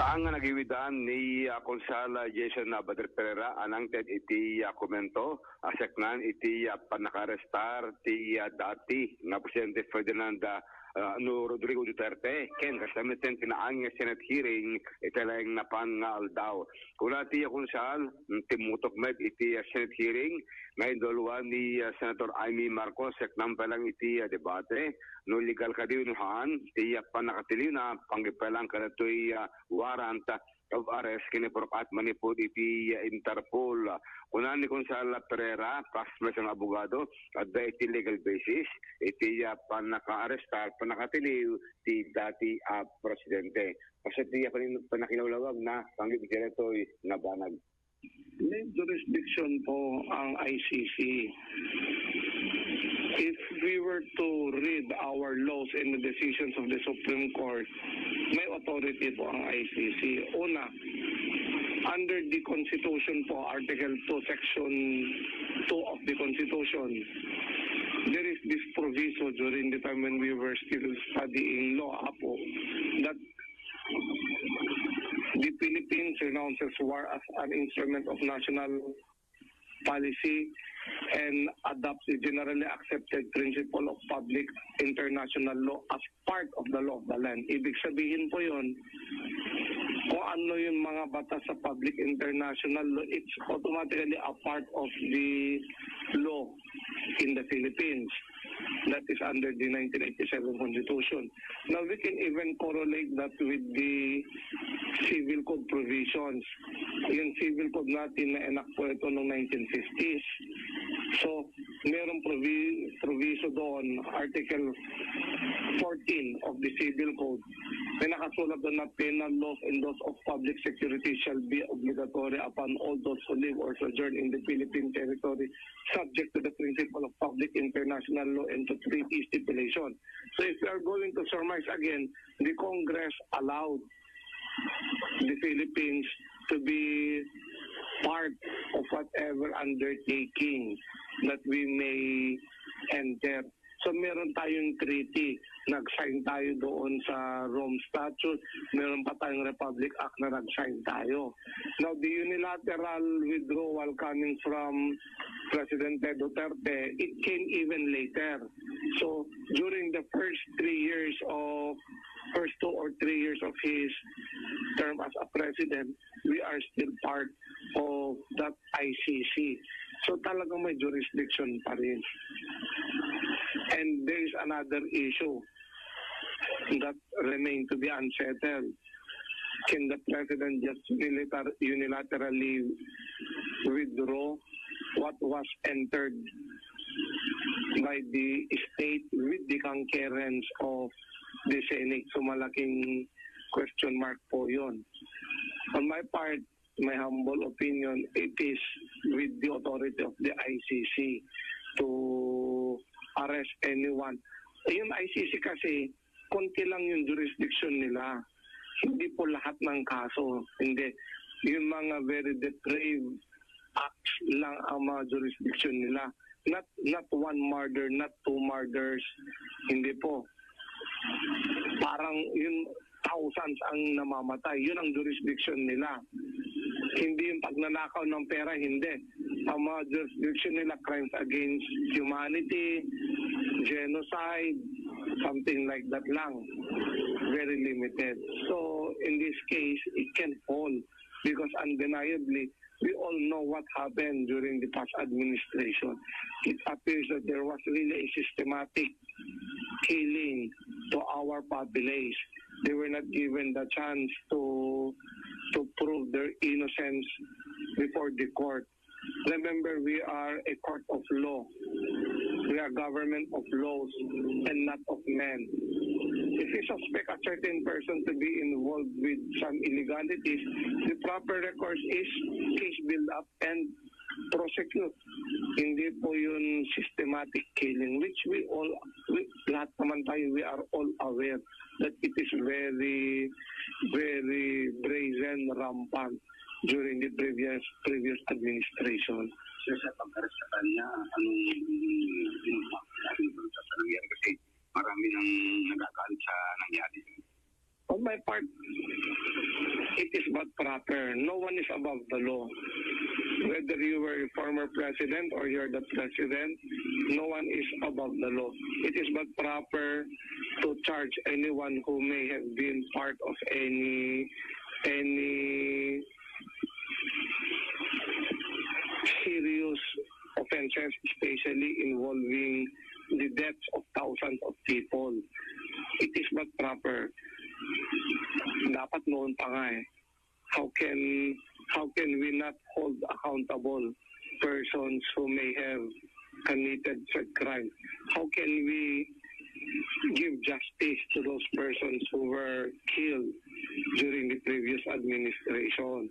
Saan nga nagiwidan ni Konsala Jason Bader Pereira anang ted iti komento aseknan iti panakarestar ti dati nga Presidente Ferdinand Rodrigo Duterte ken kasamiten tinaang nga Senate hearing italayang napan nga aldaw. Kuna ti Konsal timutok med iti Senate hearing ngayon duluan ni Senator Amy Marcos seknam palang iti debate no legal kadinuhan ti panakatili na panggipalang kanatoy warrant of arrest kini Procat manipod iti Interpol. Kunan ni Konsala Pereira, pasmas ang abogado, at da iti legal basis, iti panaka-arrestar, panakatiliw ti dati presidente. Kasi ti panakilawlawag na panggibigyan ito'y nabanag. May jurisdiction po ang ICC. If we were to read our laws and the decisions of the Supreme Court, may authority po ang ICC. Una, under the Constitution po, Article 2, Section 2 of the Constitution, there is this proviso during the time when we were still studying law po, that the Philippines renounces war as an instrument of national policy and adopts the generally accepted principle of public international law as part of the law of the land. Ibig sabihin po yun, kung ano yung mga batas sa public international law, it's automatically a part of the law in the Philippines. That is under the 1987 Constitution. Now, we can even correlate that with the civil code provisions. Yung civil code natin na enact po ito noong 1950s. So, mayroong proviso doon, Article 14 of the Civil Code, na nakasulat doon na penal laws and laws of public security shall be obligatory upon all those who live or sojourn in the Philippine territory subject to the principle of public international law and to treaty stipulation. So if we are going to surmise again, the Congress allowed the Philippines to be part of whatever undertaking that we may enter. So meron tayong treaty, nag-sign tayo doon sa Rome Statute, meron pa tayong Republic Act na nag-sign tayo. Now the unilateral withdrawal coming from President Duterte, it came even later. So during the first 2 or 3 years of his term as a president, we are still part of that ICC. So talagang may jurisdiction pa rin. And there is another issue that remains to be unsettled. Can the president just unilaterally withdraw what was entered by the state with the concurrence of the Senate? So malaking question mark po yun. On my part, my humble opinion, it is with the authority of the ICC to arrest anyone. Yung ICC kasi, konti lang yung jurisdiction nila. Hindi po lahat ng kaso. Hindi. Yung mga very depraved acts lang ang mga jurisdiction nila. Not one murder, not 2 murders. Hindi po. Parang yung thousands ang namamatay. Yun ang jurisdiction nila. Hindi yung pagnanakaw ng pera, hindi. Ang mga jurisdiction nila, crimes against humanity, genocide, something like that lang. Very limited. So, in this case, it can fall because undeniably, we all know what happened during the past administration. It appears that there was really a systematic killing to our populace. They were not given the chance to prove their innocence before the court. Remember, we are a court of law. We are government of laws and not of men. If you suspect a certain person to be involved with some illegalities, the proper recourse is case build up and prosecute. Hindi po yun systematic killing, which lahat naman tayo, we are all aware that it is very, very brazen, rampant during the previous administration. So sa pag-aras sa kanya, anong impact natin sa nangyari? Kasi marami nang nagagalit sa nangyari. On my part, it is but proper. No one is above the law. Whether you were a former president or you're the president, no one is above the law. It is but proper to charge anyone who may have been part of any serious offenses, especially involving the deaths of thousands of people. It is but proper. Dapat noon pa nga eh. How can we not hold accountable persons who may have committed such crime? How can we give justice to those persons who were killed during the previous administration?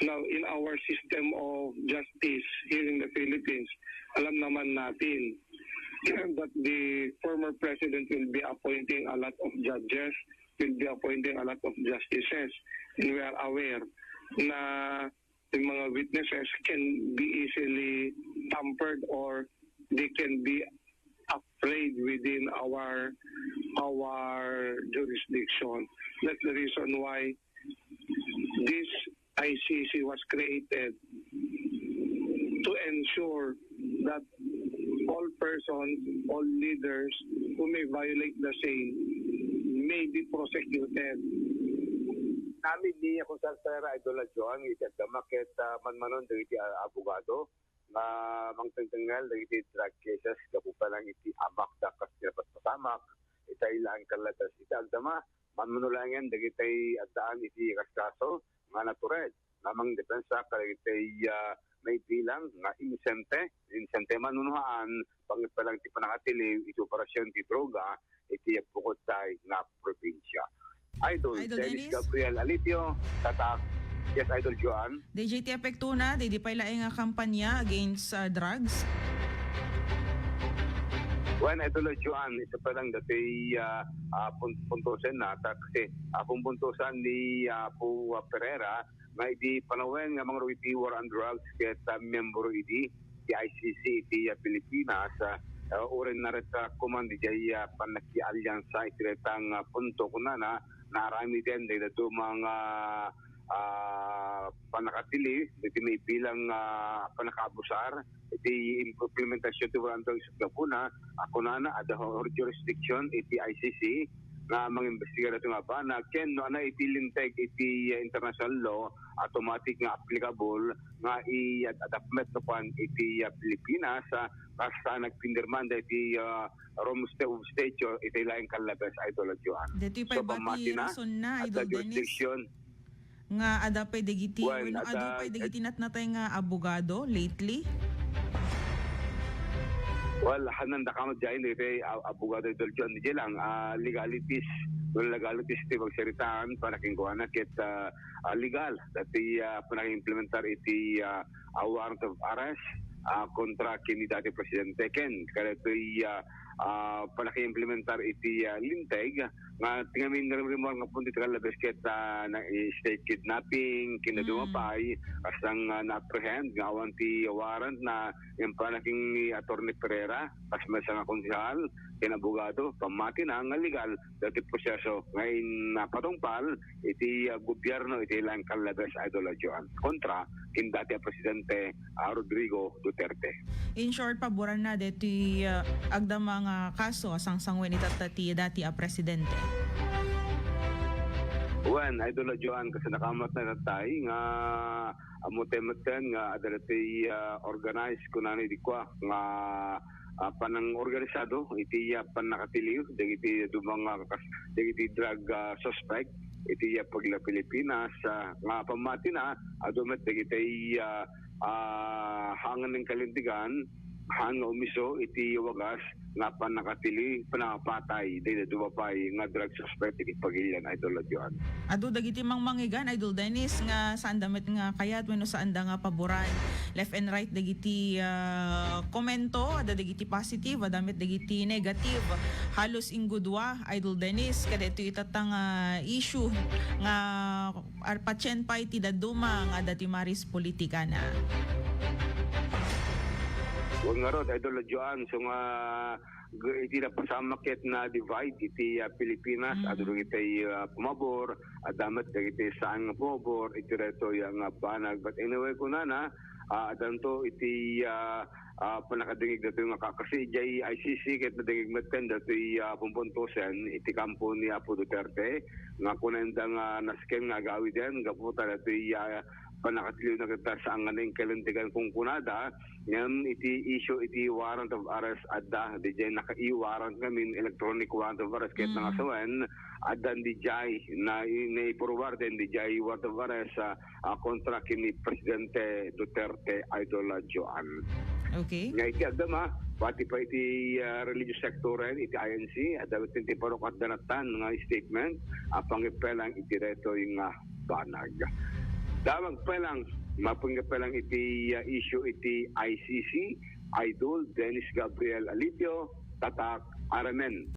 Now, in our system of justice here in the Philippines, alam naman natin that the former president will be appointing a lot of judges, will be appointing a lot of justices. And we are aware na yung mga witnesses can be easily tampered or they can be afraid within our jurisdiction. That's the reason why this ICC was created, to ensure that all persons, all leaders who may violate the same may be prosecuted. Namin ni ako sa Idol Joan, iti at damakit manmanon ng iti abogado, na mangtangtangal ng iti drug cases, kapo pa lang iti amak da kasirapat pasamak, itay lang kalatas iti agdama, manmanulangan ng itay adaan iti kaskaso, nga natured, namang depensa kalag itay may bilang nga insente manunuhaan, pangit pa lang iti panakatili, iti operasyon ti droga, iti bukod tayo nga probinsya. Idol Dennis Gabriel Alipio, tatak. Yes, Idol Joan. DJT Apektuna, di pa ilaing nga kampanya against drugs? Well, Idol Joan, isa pa lang dati puntusan na, kasi akong puntusan ni Apo Pereira, nga iti panawen nga mga iti war on drugs, kaya member iti ICC iti Pilipinas, urin na rin sa kumandi jay panaki-alyansa iti retang punto kuna na narami din dahil ito mga panakatili, iti may bilang panakabusar, iti implementasyon iti walang drugs sa Gabuna, ako na ada jurisdiction iti ICC, nga mga investigar ito nga ba na ken no na iti linteg iti international law automatic nga applicable nga i-adaptment to pan iti Pilipinas basta nagpindirman da iti Rome Statute iti laing kalabas Idol Joan. Dito pa bati rason na Idol Dennis nga adapay dagiti adapay dagiti natnatay nga abogado lately. Well, hanan da kamo dyan, ito abogado Idol John, di lang, legalities iti magsaritaan, panaking kuha na, kit legal, dati panaking-implementar iti warrant of arrest kontra kini dati Presidente Ken, kaya ito panaking-implementar iti linteg, nga tingamin na rin mga punti kalabas kita na state kidnapping, kinadumapay, kasang na-apprehend, nga awan ti warrant na yung panaking Attorney Pereira, kas may nga konsihal, kinabogado, pamati na nga legal, dati proseso, ngayon napatungpal, iti gobyerno, iti lang kalabas Idol Joan, kontra kin dati Presidente Rodrigo Duterte. In short, paboran na dito agda mga kaso asang sangwen itatati dati Presidente. Wen, Idol Joan, kasi nakamat na tatay nga amutemeten nga adalati organize kunani di kwa nga panang organisado iti panakatiliw dagiti dumang dagiti drug suspect iti pagla Pilipinas nga pamati na adumet dagiti hangan ng kalintigan hanga umiso iti wagas nga panakatili panapatay dahil dumapay nga drug suspect iti pagilian Idol Joan. Ado dagiti mangmangigan Idol Dennis nga saan damit nga kayat wenno saan da nga paboran left and right dagiti komento ada dagiti positive adamit dagiti negative halos ingudwa Idol Dennis kada ito itatang issue nga arpatyen pa iti daduma nga dati maris politika na. Huwag nga ron, Idol Joan, so nga iti na pasamakit na divide iti Pilipinas, aduro iti pumabor, adamat iti saan nga pumabor, iti reto yung banag. But anyway ko na, adanto iti panakadingig na ito yung kasi ICC kahit nadingig maten na ito yung pumpuntusen iti kampo ni Apo Duterte nga kunendang nasken nga gawi din kaputa na ito yung panakatiliw na kita sa anganing kalintigan kung kunada ngayon iti issue iti warrant of arrest adda di jay naka-i-warrant kami electronic warrant of arrest kahit nangasawen adda di jay na i-forward din di jay warrant of arrest kontra kini Presidente Duterte Idol Joan. Okay. Nga iti adda pati pa iti religious sector iti INC adda iti parok at danatan nga statement pangipelang iti reto yung banag. Damag pa lang, mapangga pa lang iti issue iti ICC, Idol Dennis Gabriel Alitio, Tatak Aramen.